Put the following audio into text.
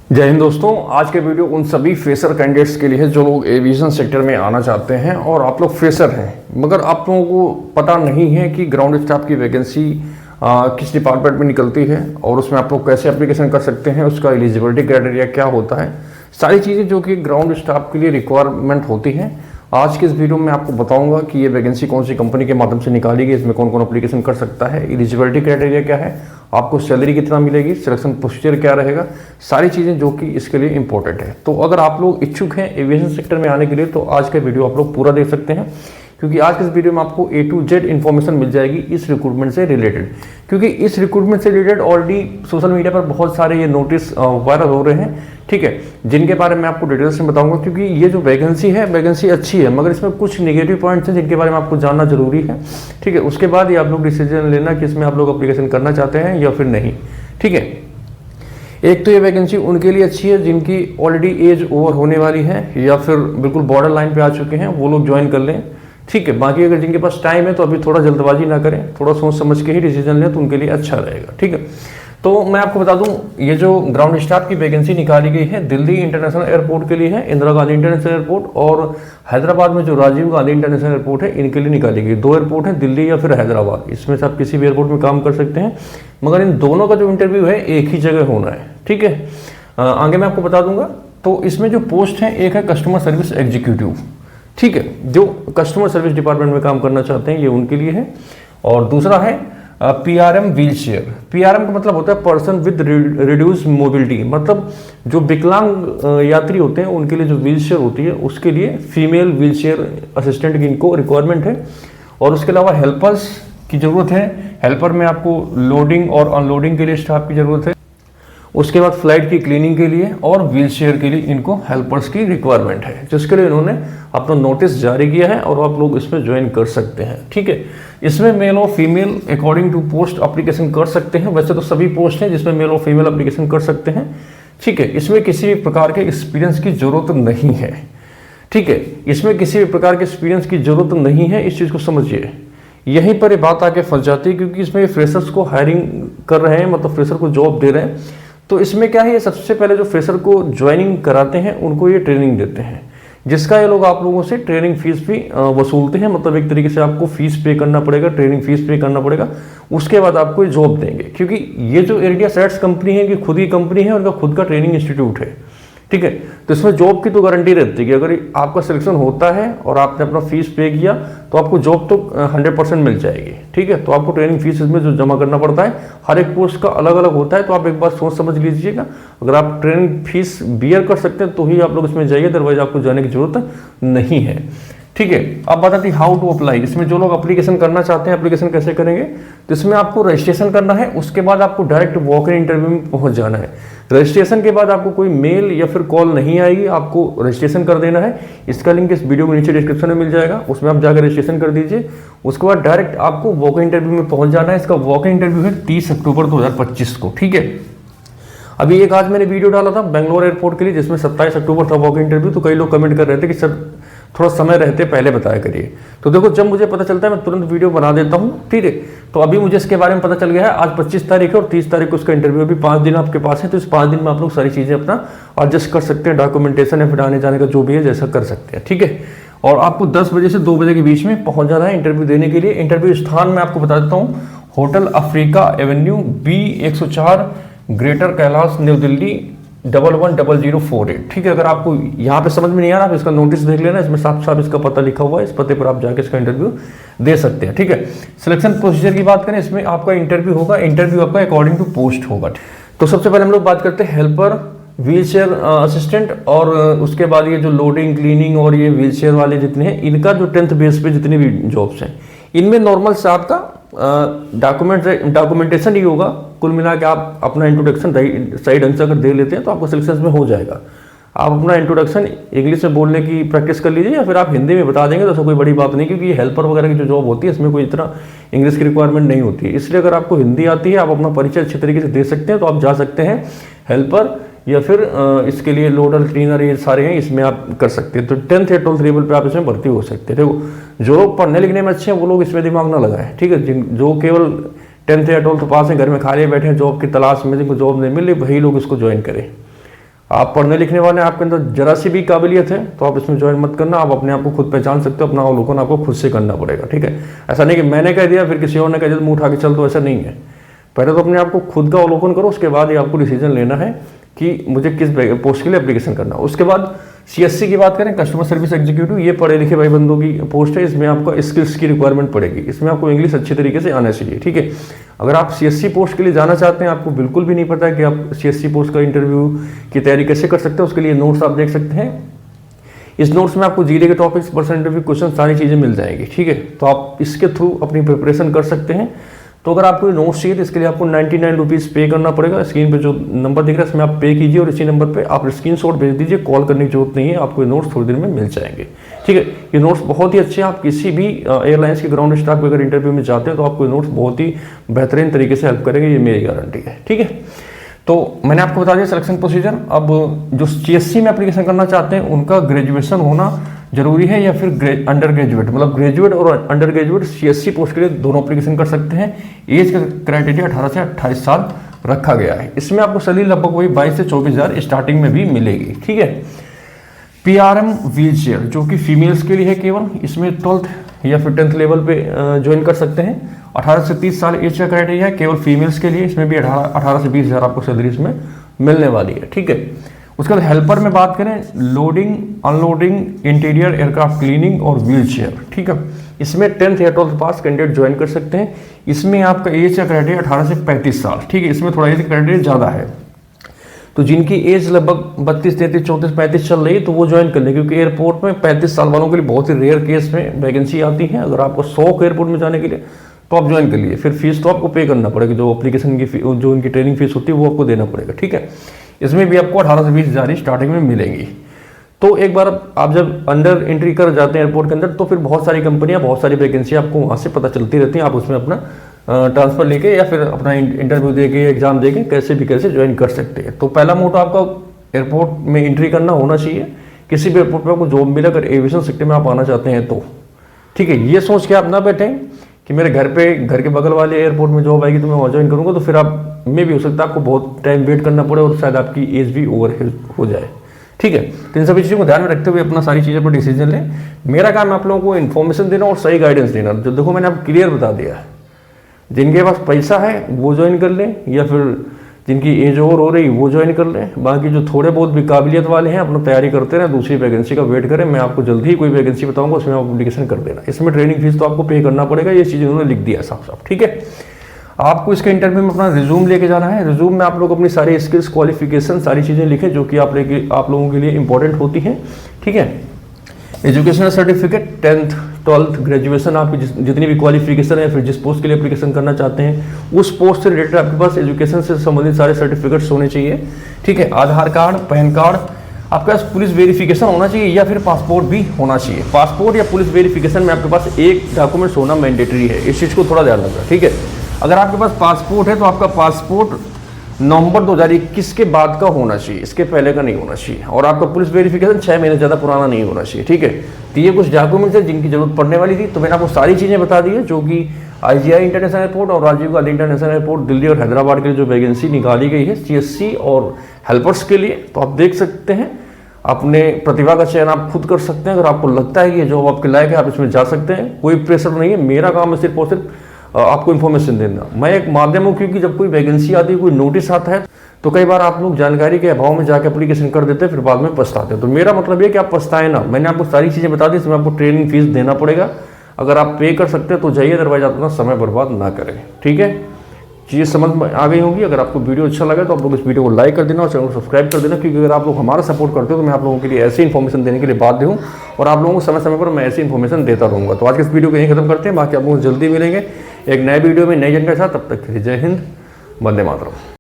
जय हिंद दोस्तों। आज के वीडियो उन सभी फ्रेशर कैंडिडेट्स के लिए है जो लोग एविएशन सेक्टर में आना चाहते हैं और आप लोग फ्रेशर हैं मगर आप लोगों को पता नहीं है कि ग्राउंड स्टाफ की वैकेंसी किस डिपार्टमेंट में निकलती है और उसमें आप लोग कैसे एप्लीकेशन कर सकते हैं, उसका एलिजिबिलिटी क्राइटेरिया क्या होता है, सारी चीज़ें जो कि ग्राउंड स्टाफ के लिए रिक्वायरमेंट होती हैं। आज के इस वीडियो में आपको बताऊंगा कि ये वैकेंसी कौन सी कंपनी के माध्यम से निकाली गई, इसमें कौन कौन एप्लीकेशन कर सकता है, एलिजिबिलिटी क्राइटेरिया क्या है, आपको सैलरी कितना मिलेगी, सिलेक्शन प्रोसीजर क्या रहेगा, सारी चीज़ें जो कि इसके लिए इंपॉर्टेंट है। तो अगर आप लोग इच्छुक हैं एविएशन सेक्टर में आने के लिए तो आज का वीडियो आप लोग पूरा देख सकते हैं, क्योंकि आज के इस वीडियो में आपको A to Z इन्फॉर्मेशन मिल जाएगी इस रिक्रूटमेंट से रिलेटेड। क्योंकि इस रिक्रूटमेंट से रिलेटेड ऑलरेडी सोशल मीडिया पर बहुत सारे ये नोटिस वायरल हो रहे हैं, ठीक है, जिनके बारे में आपको डिटेल्स में बताऊंगा। क्योंकि ये जो वैकेंसी है वैकेंसी अच्छी है मगर इसमें कुछ नेगेटिव पॉइंट्स हैं जिनके बारे में आपको जानना जरूरी है, ठीक है। उसके बाद ही आप लोग डिसीजन लेना कि इसमें आप लोग अप्लीकेशन करना चाहते हैं या फिर नहीं, ठीक है। एक तो ये वैकेंसी उनके लिए अच्छी है जिनकी ऑलरेडी एज ओवर होने वाली है या फिर बिल्कुल बॉर्डर लाइन पे आ चुके हैं, वो लोग ज्वाइन कर लें, ठीक है। बाकी अगर जिनके पास टाइम है तो अभी थोड़ा जल्दबाजी ना करें, थोड़ा सोच समझ के ही डिसीजन लें तो उनके लिए अच्छा रहेगा, ठीक है। तो मैं आपको बता दूं ये जो ग्राउंड स्टाफ की वैकेंसी निकाली गई है दिल्ली इंटरनेशनल एयरपोर्ट के लिए है, इंदिरा गांधी इंटरनेशनल एयरपोर्ट, और हैदराबाद में जो राजीव गांधी इंटरनेशनल एयरपोर्ट है इनके लिए निकाली गई। दो एयरपोर्ट हैं, दिल्ली या फिर हैदराबाद, इसमें से आप किसी भी एयरपोर्ट में काम कर सकते हैं मगर इन दोनों का जो इंटरव्यू है एक ही जगह होना है, ठीक है। आगे मैं आपको बता दूंगा। तो इसमें जो पोस्ट है, एक है कस्टमर सर्विस एग्जीक्यूटिव, ठीक है, जो कस्टमर सर्विस डिपार्टमेंट में काम करना चाहते हैं ये उनके लिए है, और दूसरा है PRM व्हील चेयर। PRM का मतलब होता है पर्सन विद रिड्यूस मोबिलिटी, मतलब जो विकलांग यात्री होते हैं उनके लिए जो व्हील चेयर होती है उसके लिए फीमेल व्हील चेयर असिस्टेंट की इनको रिक्वायरमेंट है। और उसके अलावा हेल्पर्स की ज़रूरत है, हेल्पर में आपको लोडिंग और अनलोडिंग के लिए स्टाफ की ज़रूरत है। उसके बाद फ्लाइट की क्लीनिंग के लिए और व्हील चेयर के लिए इनको हेल्पर्स की रिक्वायरमेंट है, जिसके लिए इन्होंने अपना नोटिस जारी किया है और आप लोग इसमें ज्वाइन कर सकते हैं, ठीक है। इसमें मेल और female according to post application कर सकते हैं। वैसे तो सभी पोस्ट हैं जिसमें मेल और फीमेल एप्लीकेशन कर सकते हैं, ठीक है। इसमें किसी भी प्रकार के एक्सपीरियंस की जरूरत नहीं है, ठीक है। इसमें किसी भी प्रकार के एक्सपीरियंस की जरूरत नहीं है, इस चीज़ को समझिए। यहीं पर ये बात आके फंस जाती है क्योंकि इसमें फ्रेशर्स को हायरिंग कर रहे हैं, मतलब फ्रेशर को जॉब दे रहे हैं। तो इसमें क्या है, ये सबसे पहले जो फ्रेशर को ज्वाइनिंग कराते हैं उनको ये ट्रेनिंग देते हैं, जिसका ये लोग आप लोगों से ट्रेनिंग फीस भी वसूलते हैं। मतलब एक तरीके से आपको फीस पे करना पड़ेगा, ट्रेनिंग फीस पे करना पड़ेगा, उसके बाद आपको ये जॉब देंगे। क्योंकि ये जो इंडिया सेट्स कंपनी है, ये खुद की कंपनी है, उनका खुद का ट्रेनिंग इंस्टीट्यूट है, ठीक है। तो इसमें जॉब की तो गारंटी रहती है कि अगर आपका सिलेक्शन होता है और आपने अपना फीस पे किया तो आपको जॉब तो 100% मिल जाएगी, ठीक है। तो आपको ट्रेनिंग फीस इसमें जो जमा करना पड़ता है, हर एक पोस्ट का अलग अलग होता है, तो आप एक बार सोच समझ लीजिएगा। अगर आप ट्रेनिंग फीस बियर कर सकते हैं तो ही आप लोग इसमें जाइए, अदरवाइज आपको जाने की जरूरत नहीं है, ठीक है। अब बताते हैं हाउ टू अप्लाई। इसमें जो लोग एप्लीकेशन करना चाहते हैं एप्लीकेशन कैसे करेंगे, तो इसमें आपको रजिस्ट्रेशन करना है, उसके बाद आपको डायरेक्ट वॉक इन इंटरव्यू में पहुंच जाना है। रजिस्ट्रेशन के बाद आपको कोई मेल या फिर कॉल नहीं आएगी, आपको रजिस्ट्रेशन कर देना है। इसका लिंक इस वीडियो के नीचे डिस्क्रिप्शन में मिल जाएगा, उसमें आप जाकर रजिस्ट्रेशन कर दीजिए। उसके बाद डायरेक्ट आपको वॉक इन इंटरव्यू में पहुंच जाना है। इसका वॉक इन इंटरव्यू है 30 अक्टूबर 2025 को, ठीक है। अभी एक आज मैंने वीडियो डाला था बेंगलोर एयरपोर्ट के लिए जिसमें 27 अक्टूबर था वॉक इन इंटरव्यू। तो कई लोग कमेंट कर रहे थे कि सर थोड़ा समय रहते पहले बताया करिए। तो देखो, जब मुझे पता चलता है मैं तुरंत वीडियो बना देता हूँ, ठीक है। तो अभी मुझे इसके बारे में पता चल गया है। आज 25 तारीख है और 30 तारीख को उसका इंटरव्यू, अभी 5 दिन आपके पास है। तो इस 5 दिन में आप लोग सारी चीज़ें अपना एडजस्ट कर सकते हैं, डॉक्यूमेंटेशन या फिर आने जाने का जो भी है जैसा कर सकते हैं, ठीक है। और आपको 10 बजे से 2 बजे के बीच में पहुंच जाना है इंटरव्यू देने के लिए। इंटरव्यू स्थान में आपको बता देता हूँ, hotel Africa Avenue B104 greater Kailash new Delhi 110048, ठीक है। अगर आपको यहाँ पे समझ में नहीं आ रहा, आप इसका नोटिस देख लेना, इसमें साफ साफ इसका पता लिखा हुआ है। इस पते पर आप जाके इसका इंटरव्यू दे सकते हैं, ठीक है। सिलेक्शन प्रोसीजर की बात करें, इसमें आपका इंटरव्यू होगा, इंटरव्यू आपका अकॉर्डिंग टू पोस्ट होगा। तो सबसे पहले हम लोग बात करते हैं हेल्पर, व्हील चेयर असिस्टेंट, और उसके बाद ये जो लोडिंग क्लीनिंग और ये व्हील चेयर वाले जितने हैं, इनका जो 10th बेस पे जितनी भी जॉब्स हैं, इनमें नॉर्मल से आपका डॉक्यूमेंटेशन ही होगा। कुल मिला के आप अपना इंट्रोडक्शन सही ढंग से अगर दे लेते हैं तो आपको सिलेक्शन में हो जाएगा। आप अपना इंट्रोडक्शन इंग्लिश में बोलने की प्रैक्टिस कर लीजिए या फिर आप हिंदी में बता देंगे तो ऐसा कोई बड़ी बात नहीं, क्योंकि ये हेल्पर वगैरह की जो जॉब होती है इसमें कोई इतना इंग्लिश की रिक्वायरमेंट नहीं होती है। इसलिए अगर आपको हिंदी आती है, आप अपना परिचय अच्छे तरीके से दे सकते हैं, तो आप जा सकते हैं हेल्पर या फिर इसके लिए लोडर क्लीनर, ये सारे हैं, इसमें आप कर सकते हैं। तो 10th या 12th लेवल पे आप इसमें भर्ती हो सकते हैं। देखो, जो लोग पढ़ने लिखने में अच्छे हैं वो लोग इसमें दिमाग ना लगाएं, ठीक है। जो केवल 10th या 12th पास हैं, घर में खाली बैठे हैं, जॉब की तलाश में, जिनको जॉब नहीं मिल रही, वही लोग इसको ज्वाइन करें। आप पढ़ने लिखने वाले हैं, आपके अंदर जरा सी भी काबिलियत है तो आप इसमें ज्वाइन मत करना। आप अपने आप को खुद पहचान सकते हो, अपना अवलोकन आपको खुद से करना पड़ेगा, ठीक है। ऐसा नहीं कि मैंने कह दिया फिर किसी और ने कह दिया मुंह उठा के चल, तो ऐसा नहीं है। पहले तो अपने आप को खुद का अवलोकन करो, उसके बाद ही आपको डिसीजन लेना है कि मुझे किस पोस्ट के लिए एप्लीकेशन करना। उसके बाद CSC की बात करें, कस्टमर सर्विस एग्जीक्यूटिव, ये पढ़े लिखे भाई बंदों की पोस्ट है। इसमें आपको स्किल्स की रिक्वायरमेंट पड़ेगी, इसमें आपको इंग्लिश अच्छी तरीके से आना चाहिए, ठीक है। अगर आप CSC पोस्ट के लिए जाना चाहते हैं, आपको बिल्कुल भी नहीं पता है कि आप CSC पोस्ट का इंटरव्यू की तैयारी कैसे कर सकते हैं, उसके लिए नोट्स आप देख सकते हैं। इस नोट्स में आपको जीरे के टॉपिक्स, पर्सनल इंटरव्यू क्वेश्चन, सारी चीज़ें मिल जाएंगी, ठीक है। तो आप इसके थ्रू अपनी प्रिपरेशन कर सकते हैं। तो अगर आपको नोट्स चाहिए तो इसके लिए आपको 99 रुपीज़ पे करना पड़ेगा। स्क्रीन पे जो नंबर दिख रहा है इसमें आप पे कीजिए और इसी नंबर पे आप स्क्रीनशॉट भेज दीजिए। कॉल करने की जरूरत नहीं है, आपको ये नोट्स थोड़ी देर में मिल जाएंगे, ठीक है। ये नोट्स बहुत ही अच्छे हैं। आप किसी भी एयरलाइंस के ग्राउंड स्टाफ अगर इंटरव्यू में जाते हैं तो आपको ये नोट्स बहुत ही बेहतरीन तरीके से हेल्प करेंगे, ये मेरी गारंटी है, ठीक है। तो मैंने आपको बता दिया सिलेक्शन प्रोसीजर। अब जो CSC में एप्लीकेशन करना चाहते हैं उनका ग्रेजुएशन होना जरूरी है या फिर अंडर ग्रेजुएट, मतलब ग्रेजुएट और अंडर ग्रेजुएट CSC पोस्ट के लिए दोनों एप्लीकेशन कर सकते हैं। एज का क्राइटेरिया 18 से 28 साल रखा गया है। इसमें आपको सैलरी लगभग वही 22 से 24 हज़ार स्टार्टिंग में भी मिलेगी, ठीक है। PRM व्हील चेयर जो कि फीमेल्स के लिए है केवल, इसमें 12th या फिर 10th लेवल पे ज्वाइन कर सकते हैं। 18 से 30 साल एज का क्राइटेरिया है केवल फीमेल्स के लिए, इसमें भी 18 से 20 हज़ार आपको सैलरी इसमें मिलने वाली है, ठीक है। उसके बाद हेल्पर में बात करें, loading, unloading, interior aircraft cleaning और व्हील चेयर, ठीक है। इसमें 10th या 12th पास कैंडिडेट ज्वाइन कर सकते हैं। इसमें आपका एज का क्राइटेरिया 18 से 35 साल, ठीक है। इसमें थोड़ा एज क्राइटेरिया ज़्यादा है, तो जिनकी एज लगभग 32, 33, 34, 35 चल रही है तो वो ज्वाइन कर ले, क्योंकि एयरपोर्ट में 35 साल वालों के लिए बहुत ही रेयर केस में वैकेंसी आती है। अगर आपको शौक एयरपोर्ट में जाने के लिए तो आप ज्वाइन कर लिए, फिर फीस तो आपको पे करना पड़ेगा, जो एप्लीकेशन की जो उनकी ट्रेनिंग फीस होती है वो आपको देना पड़ेगा, ठीक है। इसमें भी आपको 18 से 20 हज़ार स्टार्टिंग में मिलेंगी। तो एक बार आप जब अंडर एंट्री कर जाते हैं एयरपोर्ट के अंदर तो फिर बहुत सारी कंपनियां, बहुत सारी वैकेंसी आपको वहाँ से पता चलती रहती हैं। आप उसमें अपना ट्रांसफर लेके या फिर अपना इंटरव्यू देके, एग्जाम देके कैसे भी कैसे ज्वाइन कर सकते हैं। तो पहला मोटो आपका एयरपोर्ट में एंट्री करना होना चाहिए। किसी भी एयरपोर्ट पर आपको जॉब मिले, अगर एविएशन सेक्टर में आप आना चाहते हैं तो, ठीक है। ये सोच के आप ना बैठें कि मेरे घर के बगल वाले एयरपोर्ट में जॉब आएगी तो मैं वहाँ ज्वाइन करूँगा, तो फिर आप में भी हो सकता है आपको बहुत टाइम वेट करना पड़े और शायद आपकी एज भी ओवर हो जाए, ठीक है। तो इन सभी चीज़ों को ध्यान में रखते हुए अपना सारी चीज़ें पर डिसीजन लें। मेरा काम है आप लोगों को इन्फॉर्मेशन देना और सही गाइडेंस देना। जो देखो मैंने आपको क्लियर बता दिया है, जिनके पास पैसा है वो ज्वाइन कर लें या फिर जिनकी एज ओवर हो रही वो ज्वाइन कर लें। बाकी जो थोड़े बहुत भी काबिलियत वाले हैं अपना तैयारी करते रहें, दूसरी वैकेंसी का वेट करें। मैं आपको जल्दी ही कोई वैकेंसी बताऊंगा, उसमें आप एप्लीकेशन कर देना। इसमें ट्रेनिंग फीस तो आपको पे करना पड़ेगा, ये चीज़ उन्होंने लिख दिया साफ साफ, ठीक है। आपको इसके इंटरव्यू में अपना रिज्यूम लेके जाना है। रिज्यूम में आप लोग अपनी सारी स्किल्स, क्वालिफिकेशन, सारी चीज़ें लिखें जो कि आप लोगों के लिए इंपॉर्टेंट होती हैं, ठीक है। Educational certificate, 10th, 12th, graduation, आपकी जितनी भी क्वालिफिकेशन है, फिर जिस पोस्ट के लिए एप्लीकेशन करना चाहते हैं उस पोस्ट से रिलेटेड आपके पास एजुकेशन से संबंधित सारे सर्टिफिकेट्स होने चाहिए, ठीक है। आधार कार्ड, पैन कार्ड, आपके पास पुलिस वेरिफिकेशन होना चाहिए या फिर पासपोर्ट भी होना चाहिए। पासपोर्ट या पुलिस वेरिफिकेशन में आपके पास एक डॉक्यूमेंट्स होना मैंडेटरी है, इस चीज़ को थोड़ा ध्यान रखना, ठीक है। अगर आपके पास पासपोर्ट है तो आपका पासपोर्ट नवंबर 2021 के बाद का होना चाहिए, इसके पहले का नहीं होना चाहिए। और आपका पुलिस वेरिफिकेशन 6 महीने ज़्यादा पुराना नहीं होना चाहिए, ठीक है। तो ये कुछ डॉक्यूमेंट्स हैं जिनकी जरूरत पड़ने वाली थी, तो मैंने आपको सारी चीज़ें बता दी है। जो कि IGI इंटरनेशनल एयरपोर्ट और राजीव गांधी इंटरनेशनल एयरपोर्ट दिल्ली और हैदराबाद के लिए जो वैकेंसी निकाली गई है CSC और हेल्पर्स के लिए, तो आप देख सकते हैं। अपने प्रतिभा का चयन आप खुद कर सकते हैं। अगर आपको लगता है कि ये जॉब आपके लायक है, आप इसमें जा सकते हैं। कोई प्रेशर नहीं है, मेरा काम है सिर्फ और सिर्फ आपको इन्फॉर्मेशन देना। मैं एक माध्यम हूँ, क्योंकि जब कोई वैकेंसी आती है, कोई नोटिस आता है, तो कई बार आप लोग जानकारी के अभाव में जाकर एप्लीकेशन कर देते हैं, फिर बाद में पछताते हैं। तो मेरा मतलब ये कि आप पछताएं ना। मैंने आपको सारी चीज़ें बता दी, इसमें आपको ट्रेनिंग फीस देना पड़ेगा। अगर आप पे कर सकते हैं तो जाइए, अदरवाइज आप अपना समय बर्बाद ना करें, ठीक है। चीज़ें समझ में आ गई होंगी। अगर आपको वीडियो अच्छा लगा तो आप लोग इस वीडियो को लाइक कर देना और चैनल को सब्सक्राइब कर देना, क्योंकि अगर आप लोग हमारा सपोर्ट करते हो तो मैं आप लोगों के लिए ऐसी इन्फॉर्मेशन देने के लिए बाध्य हूँ और आप लोगों को समय समय पर मैं ऐसी इन्फॉर्मेशन देता रहूँगा। तो आज के इस वीडियो को यहीं खत्म करते हैं। बाकी आप लोगों को जल्दी मिलेंगे एक नए वीडियो में नई जानकारी के साथ। तब तक के लिए जय हिंद, वंदे मातरम।